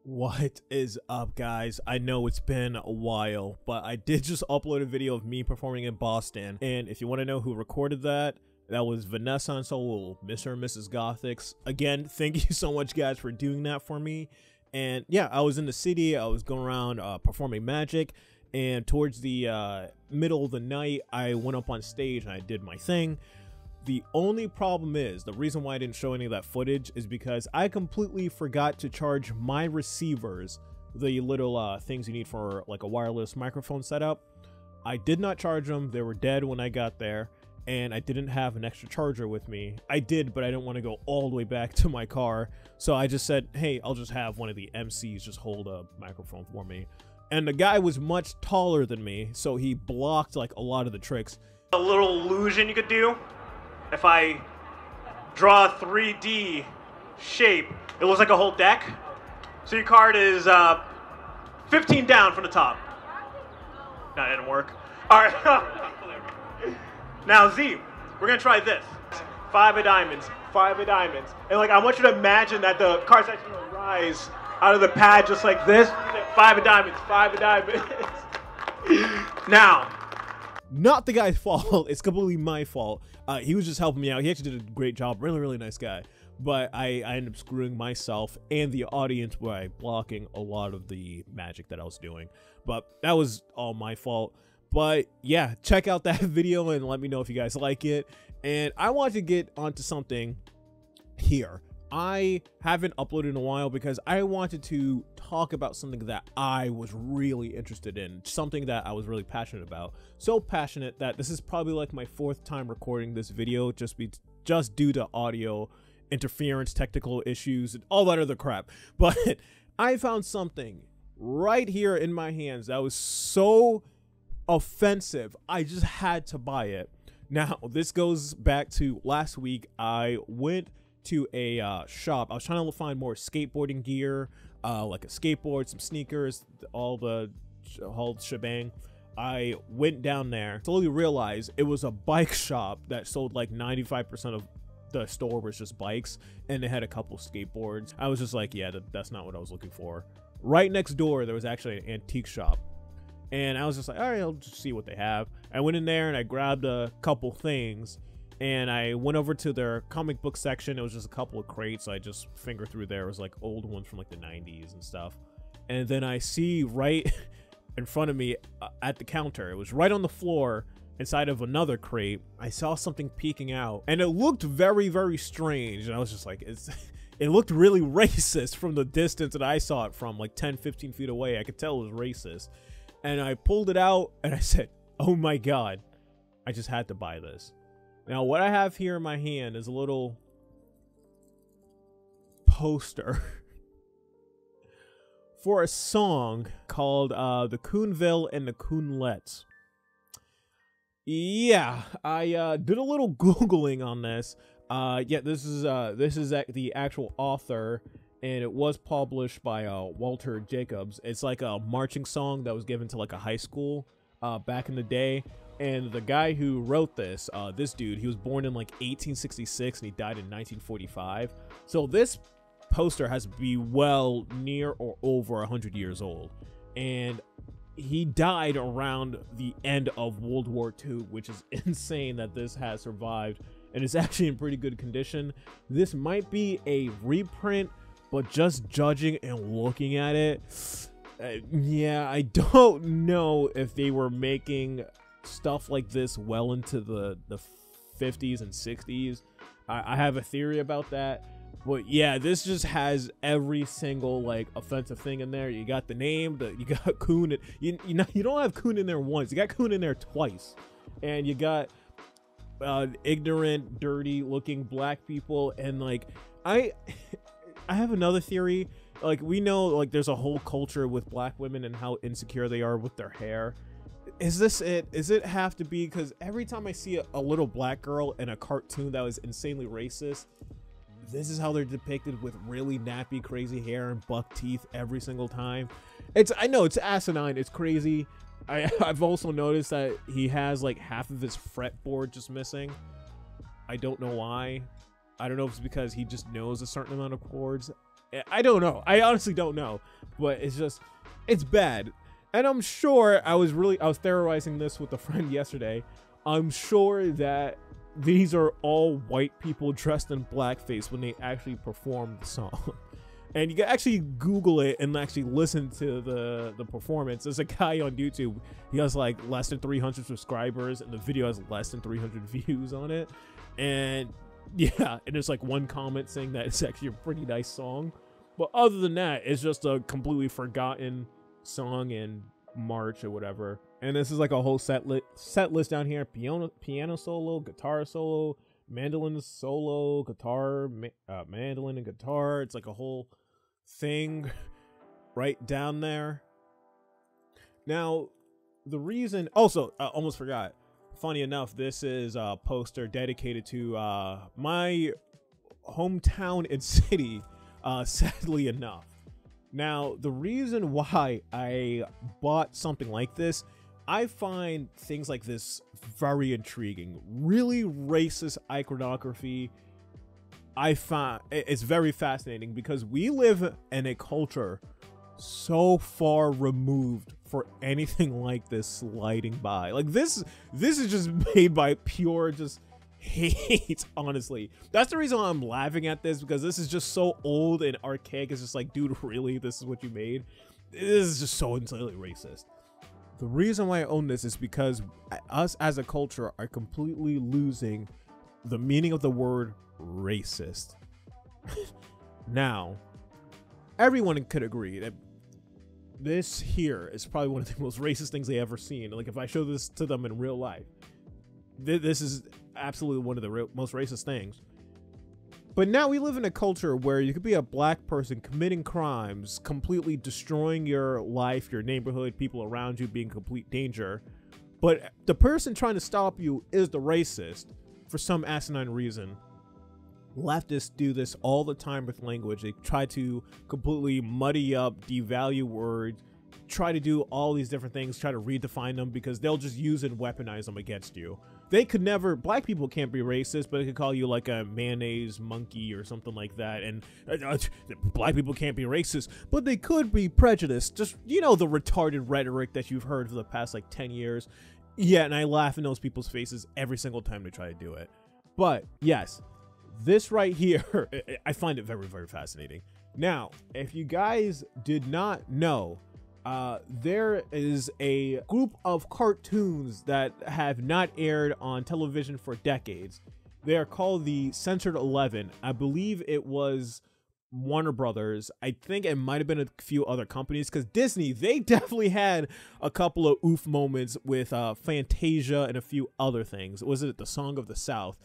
What is up, guys? I know it's been a while, but I did just upload a video of me performing in Boston, and if you want to know who recorded that, that was Vanessa and Saul, Mr. and Mrs. Gothics. Again, thank you so much, guys, for doing that for me. And yeah, I was in the city, I was going around performing magic, and towards the middle of the night, I went up on stage and I did my thing. The only problem is, the reason why I didn't show any of that footage is because I completely forgot to charge my receivers, the little things you need for like a wireless microphone setup. I did not charge them. They were dead when I got there, and I didn't have an extra charger with me. I did, but I didn't want to go all the way back to my car. So I just said, hey, I'll just have one of the MCs just hold a microphone for me. And the guy was much taller than me, so he blocked like a lot of the tricks. A little illusion you could do. If I draw a 3D shape, it looks like a whole deck. So your card is 15 down from the top. No, that didn't work. All right. Now, Z, we're going to try this. 5 of diamonds, 5 of diamonds. And like, I want you to imagine that the card's actually going to rise out of the pad just like this. 5 of diamonds, 5 of diamonds. Now. Not the guy's fault. It's completely my fault. He was just helping me out. He actually did a great job. Really nice guy. But I ended up screwing myself and the audience by blocking a lot of the magic that I was doing. But that was all my fault. But yeah, check out that video and let me know if you guys like it. And I want to get onto something here. I haven't uploaded in a while because I wanted to talk about something that I was really interested in, something that I was really passionate about. So passionate that this is probably like my 4th time recording this video just due to audio interference, technical issues, and all that other crap. But I found something right here in my hands that was so offensive, I just had to buy it. Now, this goes back to last week. I went to a shop. I was trying to find more skateboarding gear, like a skateboard, some sneakers, all the whole shebang. I went down there, slowly realized it was a bike shop that sold like 95% of the store was just bikes, and they had a couple skateboards. I was just like, yeah, that's not what I was looking for. Right next door, there was actually an antique shop, and I was just like, all right, I'll just see what they have. I went in there and I grabbed a couple things, and I went over to their comic book section. It was just a couple of crates. So I just fingered through there. It was like old ones from like the 90s and stuff. And then I see right in front of me at the counter, it was right on the floor inside of another crate, I saw something peeking out, and it looked very strange. And I was just like, it looked really racist from the distance that I saw it from, like 10-15 feet away. I could tell it was racist. And I pulled it out and I said, oh my God, I just had to buy this. Now, what I have here in my hand is a little poster for a song called The Coonville and the Coonlets. Yeah, I did a little Googling on this. Yeah, this is the actual author, and it was published by Walter Jacobs. It's like a marching song that was given to like a high school back in the day. And the guy who wrote this, this dude, he was born in like 1866 and he died in 1945. So this poster has to be well near or over 100 years old. And he died around the end of World War II, which is insane that this has survived. And it's actually in pretty good condition. This might be a reprint, but just judging and looking at it, yeah, I don't know if they were making stuff like this well into the 50s and 60s. I have a theory about that, but yeah, this just has every single like offensive thing in there. You got the name, you got coon, you don't have coon in there once, you got coon in there twice, and you got ignorant, dirty looking black people. And like I have another theory. Like, we know like there's a whole culture with black women and how insecure they are with their hair. Is this it? Is it have to be? Because every time I see a little black girl in a cartoon that was insanely racist, this is how they're depicted, with really nappy, crazy hair and buck teeth every single time. I know it's asinine. It's crazy. I've also noticed that he has like half of his fretboard just missing. I don't know why. I don't know if it's because he just knows a certain amount of chords. I don't know. I honestly don't know, but it's bad. And I'm sure I was theorizing this with a friend yesterday. I'm sure that these are all white people dressed in blackface when they actually perform the song. And you can actually Google it and actually listen to the performance. There's a guy on YouTube. He has like less than 300 subscribers, and the video has less than 300 views on it. And yeah, and there's like one comment saying that it's actually a pretty nice song. But other than that, it's just a completely forgotten song and march or whatever. And this is like a whole set list down here: piano solo, guitar solo, mandolin solo, guitar, mandolin and guitar. It's like a whole thing right down there. Now, the reason, also, almost forgot. Funny enough, this is a poster dedicated to my hometown and city, sadly enough. Now, the reason why I bought something like this, I find things like this very intriguing. Really racist iconography. I find it's very fascinating because we live in a culture so far removed for anything like this sliding by. Like this is just made by pure just hate, honestly. That's the reason why I'm laughing at this, because this is just so old and archaic. It's just like, dude, really? This is what you made? This is just so insanely racist. The reason why I own this is because us as a culture are completely losing the meaning of the word racist. Now, everyone could agree that this here is probably one of the most racist things they ever seen. Like, if I show this to them in real life, this is absolutely one of the most racist things. But now we live in a culture where you could be a black person committing crimes, completely destroying your life, your neighborhood, people around you, being complete danger. But the person trying to stop you is the racist for some asinine reason. Leftists do this all the time with language. They try to completely muddy up, devalue words, try to do all these different things, try to redefine them, because they'll just use and weaponize them against you. They could never, black people can't be racist, but they could call you like a mayonnaise monkey or something like that. And black people can't be racist, but they could be prejudiced. Just, you know, the retarded rhetoric that you've heard for the past like 10 years. Yeah, and I laugh in those people's faces every single time they try to do it. But yes, this right here, I find it very, very fascinating. Now, if you guys did not know, there is a group of cartoons that have not aired on television for decades. They are called the Censored 11. I believe it was Warner Brothers. I think it might have been a few other companies, because Disney, they definitely had a couple of oof moments with Fantasia and a few other things. Was it The Song of the South?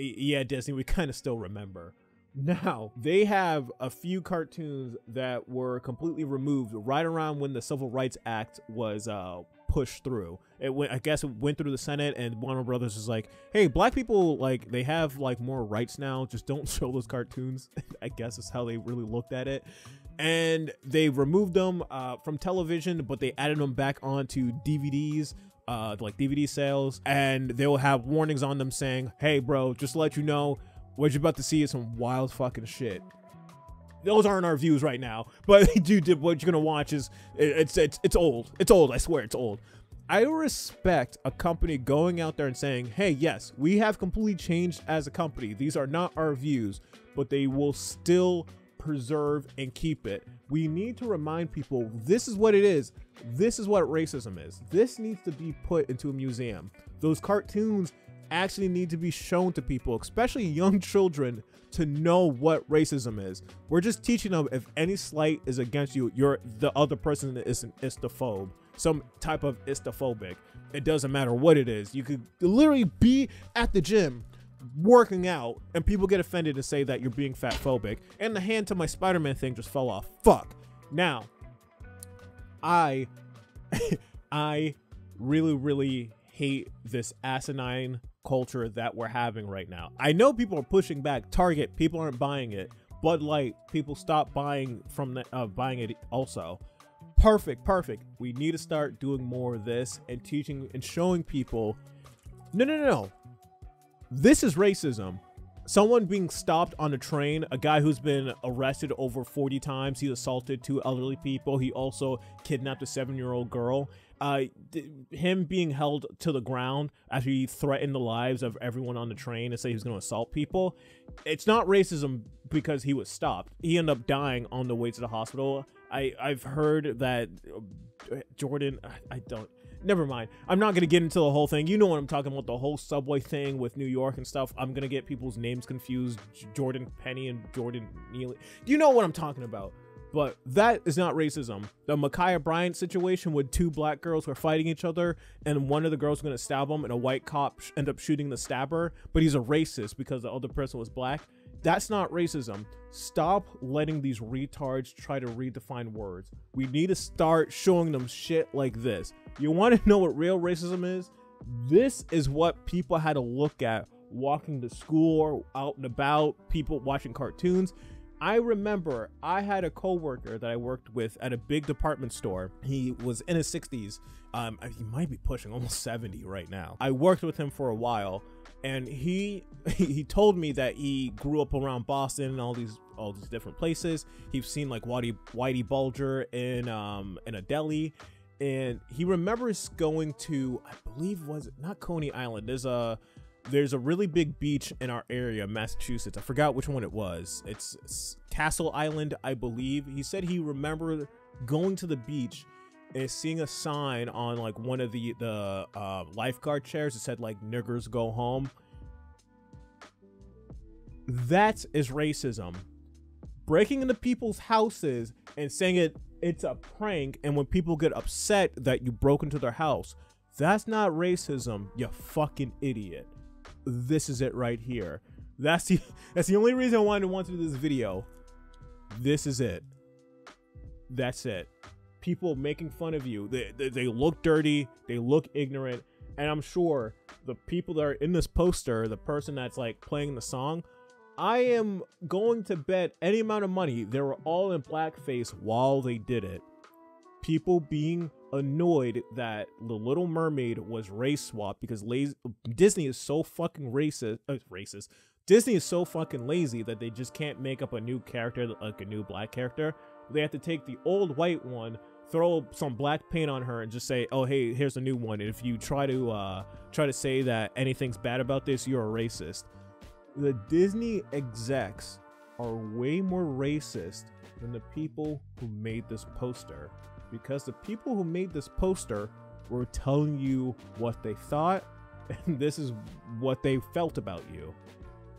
Yeah, Disney, we kind of still remember. Now, they have a few cartoons that were completely removed right around when the Civil Rights Act was pushed through. I guess it went through the Senate, and Warner Brothers was like, hey, black people, like, they have like more rights now, just don't show those cartoons. I guess is how they really looked at it. And they removed them from television, but they added them back onto DVDs, like DVD sales, and they will have warnings on them saying, hey bro, just to let you know, what you're about to see is some wild fucking shit. Those aren't our views right now, but dude, what you're gonna watch is it's old. It's old. I swear, it's old. I respect a company going out there and saying, hey, yes, we have completely changed as a company. These are not our views, but they will still preserve and keep it. We need to remind people this is what it is. This is what racism is. This needs to be put into a museum. Those cartoons actually need to be shown to people, especially young children, to know what racism is. We're just teaching them, if any slight is against you, the other person is an istophobe, some type of istophobic. It doesn't matter what it is. You could literally be at the gym working out and people get offended and say that you're being fat phobic, and the hand to my Spider-Man thing just fell off. Fuck. Now, I really hate this asinine culture that we're having right now. I know people are pushing back. Target, people aren't buying it. Bud Light, people stop buying from buying it also. Perfect. We need to start doing more of this and teaching and showing people, no. This is racism. someone being stopped on a train, a guy who's been arrested over 40 times. He assaulted 2 elderly people. He also kidnapped a 7-year-old girl. Him being held to the ground after he threatened the lives of everyone on the train and say he was going to assault people. It's not racism because he was stopped. He ended up dying on the way to the hospital. I've heard that Jordan, never mind. I'm not going to get into the whole thing. You know what I'm talking about, the whole subway thing with New York and stuff. I'm going to get people's names confused. Jordan Penny and Jordan Neely. You know what I'm talking about. But that is not racism. The Ma'Khia Bryant situation with 2 black girls were fighting each other and one of the girls was going to stab him and a white cop ended up shooting the stabber, but he's a racist because the other person was black. That's not racism. Stop letting these retards try to redefine words. We need to start showing them shit like this. You want to know what real racism is? This is what people had to look at walking to school or out and about, people watching cartoons. I remember I had a coworker that I worked with at a big department store. He was in his 60s. He might be pushing almost 70 right now. I worked with him for a while, and he told me that he grew up around Boston and all these different places. He's seen like Whitey Bulger in a deli, and he remembers going to, I believe, was it not Coney Island? There's a really big beach in our area, Massachusetts. I forgot which one it was. It's Castle Island, I believe. He said he remembered going to the beach and seeing a sign on like one of the lifeguard chairs that said like "niggers go home." That is racism. Breaking into people's houses and saying it's a prank, and when people get upset that you broke into their house, that's not racism, you fucking idiot. This is it right here. That's the only reason I wanted to do this video. This is it. That's it. People making fun of you. They look dirty. They look ignorant. And I'm sure the people that are in this poster, the person that's like playing the song, I am going to bet any amount of money they were all in blackface while they did it. People being annoyed that The Little Mermaid was race swapped because Disney is so fucking racist. Disney is so fucking lazy that they just can't make up a new character, like a new black character. They have to take the old white one, throw some black paint on her, and just say, "Oh, hey, here's a new one." And if you try to say that anything's bad about this, you're a racist. The Disney execs are way more racist than the people who made this poster. Because the people who made this poster were telling you what they thought, and this is what they felt about you.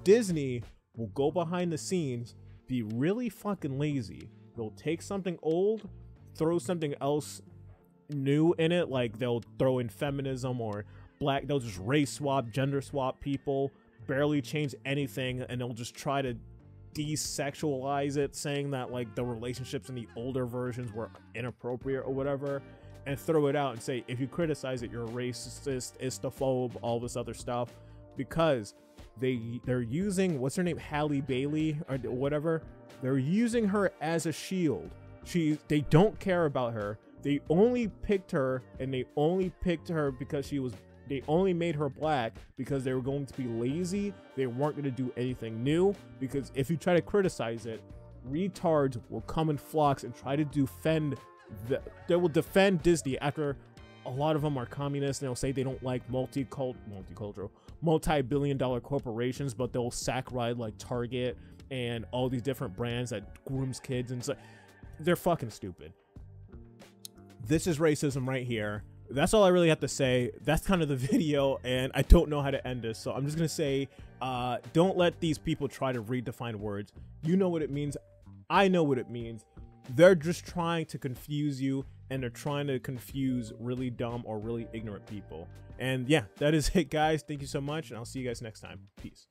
Disney will go behind the scenes, be really fucking lazy. They'll take something old, throw something else new in it, like they'll throw in feminism or black, they'll just race swap, gender swap people, barely change anything, and they'll just try to desexualize it, saying that like the relationships in the older versions were inappropriate or whatever, and throw it out and say, if you criticize it, you're a racist, istophobe, all this other stuff, because they're using, what's her name, Halle Bailey or whatever, they're using her as a shield. They don't care about her. They only picked her, and they only picked her because they only made her black because they were going to be lazy. They weren't going to do anything new, because if you try to criticize it, retards will come in flocks and try to defend they will defend Disney after a lot of them are communists, and they'll say they don't like multicultural, multi-billion-dollar corporations, but they'll sack ride like Target and all these different brands that grooms kids, and so they're fucking stupid. This is racism right here. That's all I really have to say. That's kind of the video, and I don't know how to end this, so I'm just gonna say, don't let these people try to redefine words. You know what it means. I know what it means. They're just trying to confuse you, and they're trying to confuse really dumb or really ignorant people. And yeah, that is it, guys. Thank you so much, and I'll see you guys next time. Peace.